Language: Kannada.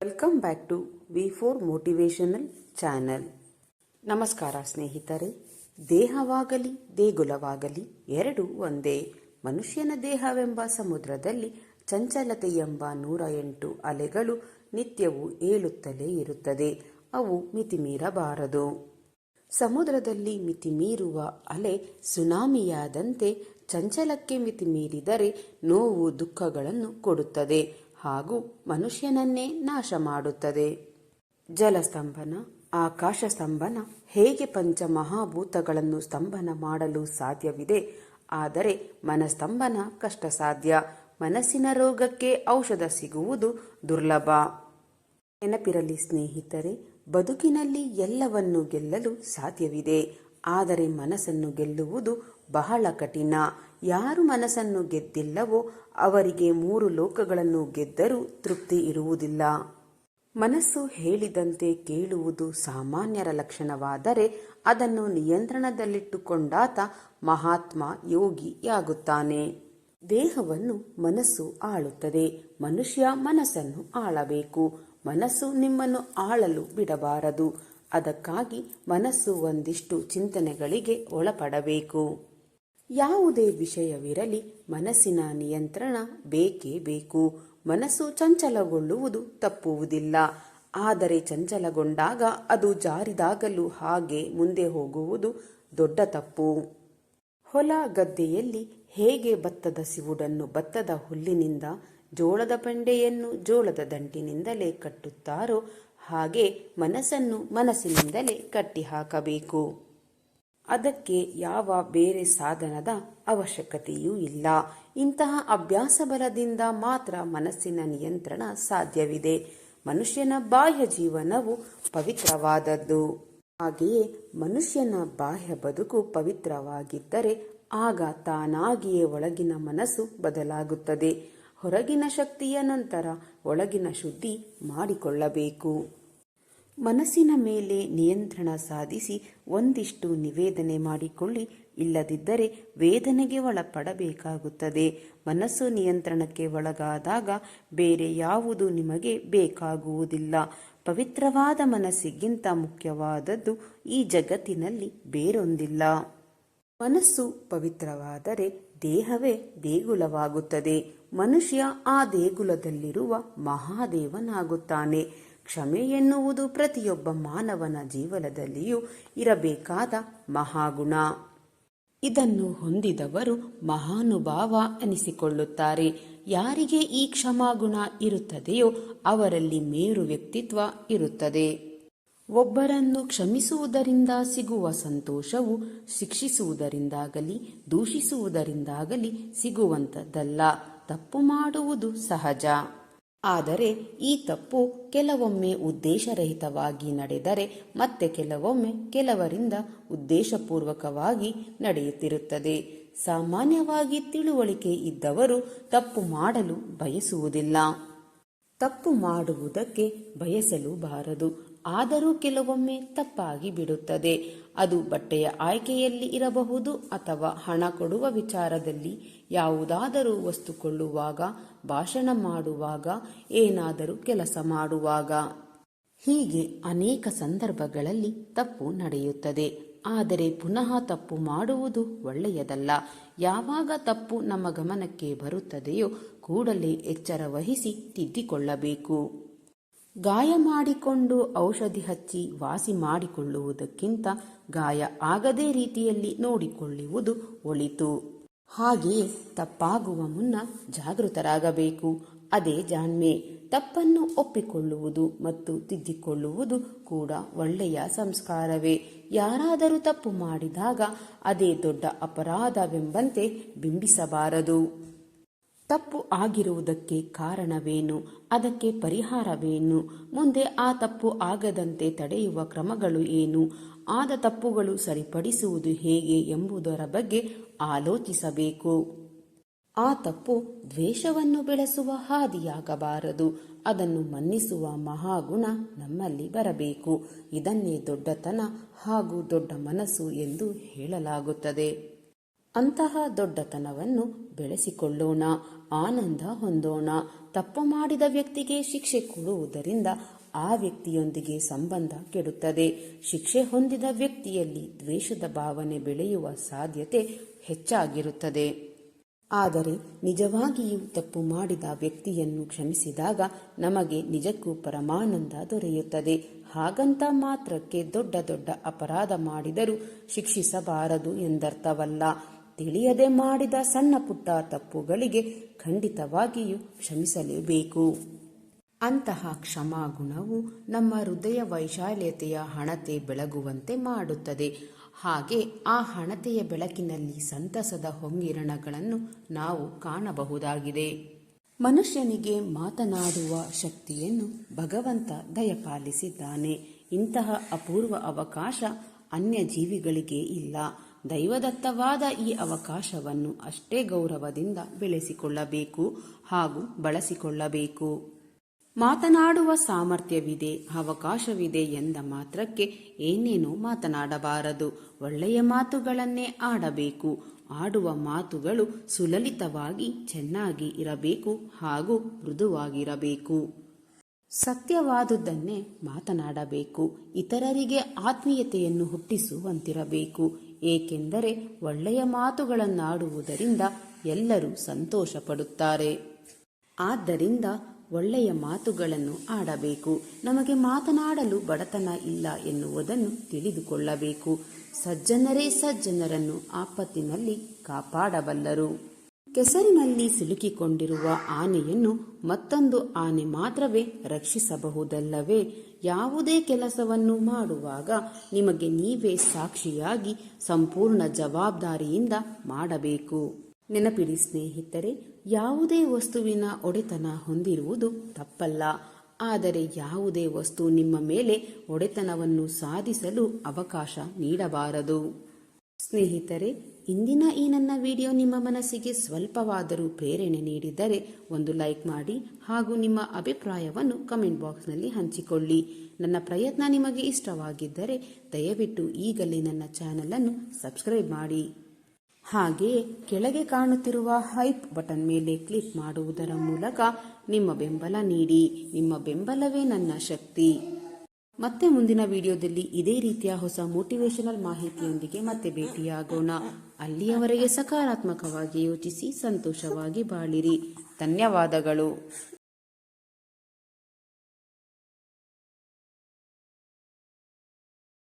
ವೆಲ್ಕಮ್ ಬ್ಯಾಕ್ ಟು ವಿ4 ಮೋಟಿವೇಶನಲ್ ಚಾನಲ್. ನಮಸ್ಕಾರ ಸ್ನೇಹಿತರೆ. ದೇಹವಾಗಲಿ ದೇಗುಲವಾಗಲಿ ಎರಡೂ ಒಂದೇ. ಮನುಷ್ಯನ ದೇಹವೆಂಬ ಸಮುದ್ರದಲ್ಲಿ ಚಂಚಲತೆ ಎಂಬ 108 ಅಲೆಗಳು ನಿತ್ಯವೂ ಏಳುತ್ತಲೇ ಇರುತ್ತದೆ. ಅವು ಮಿತಿಮೀರಬಾರದು. ಸಮುದ್ರದಲ್ಲಿ ಮಿತಿಮೀರುವ ಅಲೆ ಸುನಾಮಿಯಾದಂತೆ ಚಂಚಲಕ್ಕೆ ಮಿತಿಮೀರಿದರೆ ನೋವು ದುಃಖಗಳನ್ನು ಕೊಡುತ್ತದೆ ಹಾಗೂ ಮನುಷ್ಯನನ್ನೇ ನಾಶ ಮಾಡುತ್ತದೆ. ಜಲಸ್ತಂಭನ, ಆಕಾಶ ಸ್ತಂಭನ ಹೇಗೆ ಪಂಚಮಹಾಭೂತಗಳನ್ನು ಸ್ತಂಭನ ಮಾಡಲು ಸಾಧ್ಯವಿದೆ, ಆದರೆ ಮನಸ್ತಂಭನ ಕಷ್ಟ ಸಾಧ್ಯ. ಮನಸ್ಸಿನ ರೋಗಕ್ಕೆ ಔಷಧ ಸಿಗುವುದು ದುರ್ಲಭ. ನೆನಪಿರಲಿ ಸ್ನೇಹಿತರೆ, ಬದುಕಿನಲ್ಲಿ ಎಲ್ಲವನ್ನೂ ಗೆಲ್ಲಲು ಸಾಧ್ಯವಿದೆ, ಆದರೆ ಮನಸ್ಸನ್ನು ಗೆಲ್ಲುವುದು ಬಹಳ ಕಠಿಣ. ಯಾರು ಮನಸ್ಸನ್ನು ಗೆದ್ದಿಲ್ಲವೋ ಅವರಿಗೆ 3 ಲೋಕಗಳನ್ನು ಗೆದ್ದರೂ ತೃಪ್ತಿ ಇರುವುದಿಲ್ಲ. ಮನಸ್ಸು ಹೇಳಿದಂತೆ ಕೇಳುವುದು ಸಾಮಾನ್ಯರ ಲಕ್ಷಣವಾದರೆ ಅದನ್ನು ನಿಯಂತ್ರಣದಲ್ಲಿಟ್ಟುಕೊಂಡಾತ ಮಹಾತ್ಮ ಯೋಗಿಯಾಗುತ್ತಾನೆ. ದೇಹವನ್ನು ಮನಸ್ಸು ಆಳುತ್ತದೆ. ಮನುಷ್ಯ ಮನಸ್ಸನ್ನು ಆಳಬೇಕು. ಮನಸ್ಸು ನಿಮ್ಮನ್ನು ಆಳಲು ಬಿಡಬಾರದು. ಅದಕ್ಕಾಗಿ ಮನಸ್ಸು ಒಂದಿಷ್ಟು ಚಿಂತನೆಗಳಿಗೆ ಒಳಪಡಬೇಕು. ಯಾವುದೇ ವಿಷಯವಿರಲಿ, ಮನಸ್ಸಿನ ನಿಯಂತ್ರಣ ಬೇಕೇ ಬೇಕು. ಮನಸ್ಸು ಚಂಚಲಗೊಳ್ಳುವುದು ತಪ್ಪುವುದಿಲ್ಲ, ಆದರೆ ಚಂಚಲಗೊಂಡಾಗ ಅದು ಜಾರಿದಾಗಲೂ ಹಾಗೆ ಮುಂದೆ ಹೋಗುವುದು ದೊಡ್ಡ ತಪ್ಪು. ಹೊಲ ಗದ್ದೆಯಲ್ಲಿ ಹೇಗೆ ಭತ್ತದ ಸಿವುಡನ್ನು ಭತ್ತದ ಹುಲ್ಲಿನಿಂದ, ಜೋಳದ ಪೆಂಡೆಯನ್ನು ಜೋಳದ ದಂಟಿನಿಂದಲೇ ಕಟ್ಟುತ್ತಾರೋ ಹಾಗೆ ಮನಸ್ಸನ್ನು ಮನಸ್ಸಿನಿಂದಲೇ ಕಟ್ಟಿಹಾಕಬೇಕು. ಅದಕ್ಕೆ ಯಾವ ಬೇರೆ ಸಾಧನದ ಅವಶ್ಯಕತೆಯೂ ಇಲ್ಲ. ಇಂತಹ ಅಭ್ಯಾಸ ಬಲದಿಂದ ಮಾತ್ರ ಮನಸ್ಸಿನ ನಿಯಂತ್ರಣ ಸಾಧ್ಯವಿದೆ. ಮನುಷ್ಯನ ಬಾಹ್ಯ ಜೀವನವು ಪವಿತ್ರವಾದದ್ದು. ಹಾಗೆಯೇ ಮನುಷ್ಯನ ಬಾಹ್ಯ ಬದುಕು ಪವಿತ್ರವಾಗಿದ್ದರೆ ಆಗ ತಾನಾಗಿಯೇ ಒಳಗಿನ ಮನಸ್ಸು ಬದಲಾಗುತ್ತದೆ. ಹೊರಗಿನ ಶಕ್ತಿಯ ನಂತರ ಒಳಗಿನ ಶುದ್ಧಿ ಮಾಡಿಕೊಳ್ಳಬೇಕು. ಮನಸ್ಸಿನ ಮೇಲೆ ನಿಯಂತ್ರಣ ಸಾಧಿಸಿ ಒಂದಿಷ್ಟು ನಿವೇದನೆ ಮಾಡಿಕೊಳ್ಳಿ, ಇಲ್ಲದಿದ್ದರೆ ವೇದನೆಗೆ ಒಳಪಡಬೇಕಾಗುತ್ತದೆ. ಮನಸ್ಸು ನಿಯಂತ್ರಣಕ್ಕೆ ಒಳಗಾದಾಗ ಬೇರೆ ಯಾವುದು ನಿಮಗೆ ಬೇಕಾಗುವುದಿಲ್ಲ. ಪವಿತ್ರವಾದ ಮನಸ್ಸಿಗಿಂತ ಮುಖ್ಯವಾದದ್ದು ಈ ಜಗತ್ತಿನಲ್ಲಿ ಬೇರೊಂದಿಲ್ಲ. ಮನಸ್ಸು ಪವಿತ್ರವಾದರೆ ದೇಹವೇ ದೇಗುಲವಾಗುತ್ತದೆ. ಮನುಷ್ಯ ಆ ದೇಗುಲದಲ್ಲಿರುವ ಮಹಾದೇವನಾಗುತ್ತಾನೆ. ಕ್ಷಮೆ ಎನ್ನುವುದು ಪ್ರತಿಯೊಬ್ಬ ಮಾನವನ ಜೀವನದಲ್ಲಿಯೂ ಇರಬೇಕಾದ ಮಹಾಗುಣ. ಇದನ್ನು ಹೊಂದಿದವರು ಮಹಾನುಭಾವ ಎನಿಸಿಕೊಳ್ಳುತ್ತಾರೆ. ಯಾರಿಗೆ ಈ ಕ್ಷಮಾಗುಣ ಇರುತ್ತದೆಯೋ ಅವರಲ್ಲಿ ಮೇರು ವ್ಯಕ್ತಿತ್ವ ಇರುತ್ತದೆ. ಒಬ್ಬರನ್ನು ಕ್ಷಮಿಸುವುದರಿಂದ ಸಿಗುವ ಸಂತೋಷವು ಶಿಕ್ಷಿಸುವುದರಿಂದಾಗಲಿ ದೂಷಿಸುವುದರಿಂದಾಗಲಿ ಸಿಗುವಂಥದ್ದಲ್ಲ. ತಪ್ಪು ಮಾಡುವುದು ಸಹಜ, ಆದರೆ ಈ ತಪ್ಪು ಕೆಲವೊಮ್ಮೆ ಉದ್ದೇಶರಹಿತವಾಗಿ ನಡೆದರೆ ಮತ್ತೆ ಕೆಲವೊಮ್ಮೆ ಕೆಲವರಿಂದ ಉದ್ದೇಶಪೂರ್ವಕವಾಗಿ ನಡೆಯುತ್ತಿರುತ್ತದೆ. ಸಾಮಾನ್ಯವಾಗಿ ತಿಳುವಳಿಕೆ ಇದ್ದವರು ತಪ್ಪು ಮಾಡಲು ಬಯಸುವುದಿಲ್ಲ. ತಪ್ಪು ಮಾಡುವುದಕ್ಕೆ ಬಯಸಲೂಬಾರದು. ಆದರೂ ಕೆಲವೊಮ್ಮೆ ತಪ್ಪಾಗಿ ಬಿಡುತ್ತದೆ. ಅದು ಬಟ್ಟೆಯ ಆಯ್ಕೆಯಲ್ಲಿ ಇರಬಹುದು, ಅಥವಾ ಹಣ ಕೊಡುವ ವಿಚಾರದಲ್ಲಿ, ಯಾವುದಾದರೂ ವಸ್ತು ಕೊಳ್ಳುವಾಗ, ಭಾಷಣ ಮಾಡುವಾಗ, ಏನಾದರೂ ಕೆಲಸ ಮಾಡುವಾಗ. ಹೀಗೆ ಅನೇಕ ಸಂದರ್ಭಗಳಲ್ಲಿ ತಪ್ಪು ನಡೆಯುತ್ತದೆ. ಆದರೆ ಪುನಃ ತಪ್ಪು ಮಾಡುವುದು ಒಳ್ಳೆಯದಲ್ಲ. ಯಾವಾಗ ತಪ್ಪು ನಮ್ಮ ಗಮನಕ್ಕೆ ಬರುತ್ತದೆಯೋ ಕೂಡಲೇ ಎಚ್ಚರ ವಹಿಸಿ ತಿದ್ದಿಕೊಳ್ಳಬೇಕು. ಗಾಯ ಮಾಡಿಕೊಂಡು ಔಷಧಿ ಹಚ್ಚಿ ವಾಸಿ ಮಾಡಿಕೊಳ್ಳುವುದಕ್ಕಿಂತ ಗಾಯ ಆಗದೇ ರೀತಿಯಲ್ಲಿ ನೋಡಿಕೊಳ್ಳುವುದು ಒಳಿತು. ಹಾಗೆಯೇ ತಪ್ಪಾಗುವ ಮುನ್ನ ಜಾಗೃತರಾಗಬೇಕು. ಅದೇ ಜಾಣ್ಮೆ. ತಪ್ಪನ್ನು ಒಪ್ಪಿಕೊಳ್ಳುವುದು ಮತ್ತು ತಿದ್ದಿಕೊಳ್ಳುವುದು ಕೂಡ ಒಳ್ಳೆಯ ಸಂಸ್ಕಾರವೇ. ಯಾರಾದರೂ ತಪ್ಪು ಮಾಡಿದಾಗ ಅದೇ ದೊಡ್ಡ ಅಪರಾಧವೆಂಬಂತೆ ಬಿಂಬಿಸಬಾರದು. ತಪ್ಪು ಆಗಿರುವುದಕ್ಕೆ ಕಾರಣವೇನು, ಅದಕ್ಕೆ ಪರಿಹಾರವೇನು, ಮುಂದೆ ಆ ತಪ್ಪು ಆಗದಂತೆ ತಡೆಯುವ ಕ್ರಮಗಳು ಏನು, ಆದ ತಪ್ಪುಗಳು ಸರಿಪಡಿಸುವುದು ಹೇಗೆ ಎಂಬುದರ ಬಗ್ಗೆ ಆಲೋಚಿಸಬೇಕು. ಆ ತಪ್ಪು ದ್ವೇಷವನ್ನು ಬೆಳೆಸುವ ಹಾದಿಯಾಗಬಾರದು. ಅದನ್ನು ಮನ್ನಿಸುವ ಮಹಾಗುಣ ನಮ್ಮಲ್ಲಿ ಬರಬೇಕು. ಇದನ್ನೇ ದೊಡ್ಡತನ ಹಾಗೂ ದೊಡ್ಡ ಮನಸ್ಸು ಎಂದು ಹೇಳಲಾಗುತ್ತದೆ. ಅಂತಹ ದೊಡ್ಡತನವನ್ನು ಬೆಳೆಸಿಕೊಳ್ಳೋಣ, ಆನಂದ ಹೊಂದೋಣ. ತಪ್ಪು ಮಾಡಿದ ವ್ಯಕ್ತಿಗೆ ಶಿಕ್ಷೆ ಕೊಡುವುದರಿಂದ ಆ ವ್ಯಕ್ತಿಯೊಂದಿಗೆ ಸಂಬಂಧ ಕೆಡುತ್ತದೆ. ಶಿಕ್ಷೆ ಹೊಂದಿದ ವ್ಯಕ್ತಿಯಲ್ಲಿ ದ್ವೇಷದ ಭಾವನೆ ಬೆಳೆಯುವ ಸಾಧ್ಯತೆ ಹೆಚ್ಚಾಗಿರುತ್ತದೆ. ಆದರೆ ನಿಜವಾಗಿಯೂ ತಪ್ಪು ಮಾಡಿದ ವ್ಯಕ್ತಿಯನ್ನು ಕ್ಷಮಿಸಿದಾಗ ನಮಗೆ ನಿಜಕ್ಕೂ ಪರಮಾನಂದ ದೊರೆಯುತ್ತದೆ. ಹಾಗಂತ ಮಾತ್ರಕ್ಕೆ ದೊಡ್ಡ ದೊಡ್ಡ ಅಪರಾಧ ಮಾಡಿದರೂ ಶಿಕ್ಷಿಸಬಾರದು ಎಂದರ್ಥವಲ್ಲ. ತಿಳಿಯದೆ ಮಾಡಿದ ಸಣ್ಣ ಪುಟ್ಟ ತಪ್ಪುಗಳಿಗೆ ಖಂಡಿತವಾಗಿಯೂ ಕ್ಷಮಿಸಲೇಬೇಕು. ಅಂತಹ ಕ್ಷಮಾಗುಣವು ನಮ್ಮ ಹೃದಯ ವೈಶಾಲ್ಯತೆಯ ಹಣತೆ ಬೆಳಗುವಂತೆ ಮಾಡುತ್ತದೆ. ಹಾಗೆ ಆ ಹಣತೆಯ ಬೆಳಕಿನಲ್ಲಿ ಸಂತಸದ ಹೊಂಗಿರಣಗಳನ್ನು ನಾವು ಕಾಣಬಹುದಾಗಿದೆ. ಮನುಷ್ಯನಿಗೆ ಮಾತನಾಡುವ ಶಕ್ತಿಯನ್ನು ಭಗವಂತ ದಯಪಾಲಿಸಿದ್ದಾನೆ. ಇಂತಹ ಅಪೂರ್ವ ಅವಕಾಶ ಅನ್ಯ ಜೀವಿಗಳಿಗೆ ಇಲ್ಲ. ದೈವದತ್ತವಾದ ಈ ಅವಕಾಶವನ್ನು ಅಷ್ಟೇ ಗೌರವದಿಂದ ಬೆಳೆಸಿಕೊಳ್ಳಬೇಕು ಹಾಗೂ ಬಳಸಿಕೊಳ್ಳಬೇಕು. ಮಾತನಾಡುವ ಸಾಮರ್ಥ್ಯವಿದೆ, ಅವಕಾಶವಿದೆ ಎಂದ ಮಾತ್ರಕ್ಕೆ ಏನೇನೋ ಮಾತನಾಡಬಾರದು. ಒಳ್ಳೆಯ ಮಾತುಗಳನ್ನೇ ಆಡಬೇಕು. ಆಡುವ ಮಾತುಗಳು ಸುಲಲಿತವಾಗಿ ಚೆನ್ನಾಗಿ ಇರಬೇಕು ಹಾಗೂ ಮೃದುವಾಗಿರಬೇಕು. ಸತ್ಯವಾದುದನ್ನೇ ಮಾತನಾಡಬೇಕು. ಇತರರಿಗೆ ಆತ್ಮೀಯತೆಯನ್ನು ಹುಟ್ಟಿಸುವಂತಿರಬೇಕು. ಏಕೆಂದರೆ ಒಳ್ಳೆಯ ಮಾತುಗಳನ್ನಾಡುವುದರಿಂದ ಎಲ್ಲರೂ ಸಂತೋಷ ಪಡುತ್ತಾರೆ. ಆದ್ದರಿಂದ ಒಳ್ಳೆಯ ಮಾತುಗಳನ್ನು ಆಡಬೇಕು. ನಮಗೆ ಮಾತನಾಡಲು ಬಡತನ ಇಲ್ಲ ಎನ್ನುವುದನ್ನು ತಿಳಿದುಕೊಳ್ಳಬೇಕು. ಸಜ್ಜನರೇ ಸಜ್ಜನರನ್ನು ಆಪತ್ತಿನಲ್ಲಿ ಕಾಪಾಡಬಲ್ಲರು. ಕೆಸರಿನಲ್ಲಿ ಸಿಲುಕಿಕೊಂಡಿರುವ ಆನೆಯನ್ನು ಮತ್ತೊಂದು ಆನೆ ಮಾತ್ರವೇ ರಕ್ಷಿಸಬಹುದಲ್ಲವೇ? ಯಾವುದೇ ಕೆಲಸವನ್ನು ಮಾಡುವಾಗ ನಿಮಗೆ ನೀವೇ ಸಾಕ್ಷಿಯಾಗಿ ಸಂಪೂರ್ಣ ಜವಾಬ್ದಾರಿಯಿಂದ ಮಾಡಬೇಕು. ನೆನಪಿಡಿ ಸ್ನೇಹಿತರೆ, ಯಾವುದೇ ವಸ್ತುವಿನ ಒಡೆತನ ಹೊಂದಿರುವುದು ತಪ್ಪಲ್ಲ. ಆದರೆ ಯಾವುದೇ ವಸ್ತು ನಿಮ್ಮ ಮೇಲೆ ಒಡೆತನವನ್ನು ಸಾಧಿಸಲು ಅವಕಾಶ ನೀಡಬಾರದು. ಸ್ನೇಹಿತರೆ, ಇಂದಿನ ಈ ನನ್ನ ವಿಡಿಯೋ ನಿಮ್ಮ ಮನಸ್ಸಿಗೆ ಸ್ವಲ್ಪವಾದರೂ ಪ್ರೇರಣೆ ನೀಡಿದರೆ ಒಂದು ಲೈಕ್ ಮಾಡಿ ಹಾಗೂ ನಿಮ್ಮ ಅಭಿಪ್ರಾಯವನ್ನು ಕಮೆಂಟ್ ಬಾಕ್ಸ್ನಲ್ಲಿ ಹಂಚಿಕೊಳ್ಳಿ. ನನ್ನ ಪ್ರಯತ್ನ ನಿಮಗೆ ಇಷ್ಟವಾಗಿದ್ದರೆ ದಯವಿಟ್ಟು ಈಗಲೇ ನನ್ನ ಚಾನಲನ್ನು ಸಬ್ಸ್ಕ್ರೈಬ್ ಮಾಡಿ. ಹಾಗೆಯೇ ಕೆಳಗೆ ಕಾಣುತ್ತಿರುವ ಹೈಪ್ ಬಟನ್ ಮೇಲೆ ಕ್ಲಿಕ್ ಮಾಡುವುದರ ಮೂಲಕ ನಿಮ್ಮ ಬೆಂಬಲ ನೀಡಿ. ನಿಮ್ಮ ಬೆಂಬಲವೇ ನನ್ನ ಶಕ್ತಿ. ಮತ್ತೆ ಮುಂದಿನ ವಿಡಿಯೋದಲ್ಲಿ ಇದೇ ರೀತಿಯ ಹೊಸ ಮೋಟಿವೇಶನಲ್ ಮಾಹಿತಿಯೊಂದಿಗೆ ಮತ್ತೆ ಭೇಟಿಯಾಗೋಣ. ಅಲ್ಲಿಯವರೆಗೆ ಸಕಾರಾತ್ಮಕವಾಗಿ ಯೋಚಿಸಿ ಸಂತೋಷವಾಗಿ ಬಾಳಿರಿ. ಧನ್ಯವಾದಗಳು.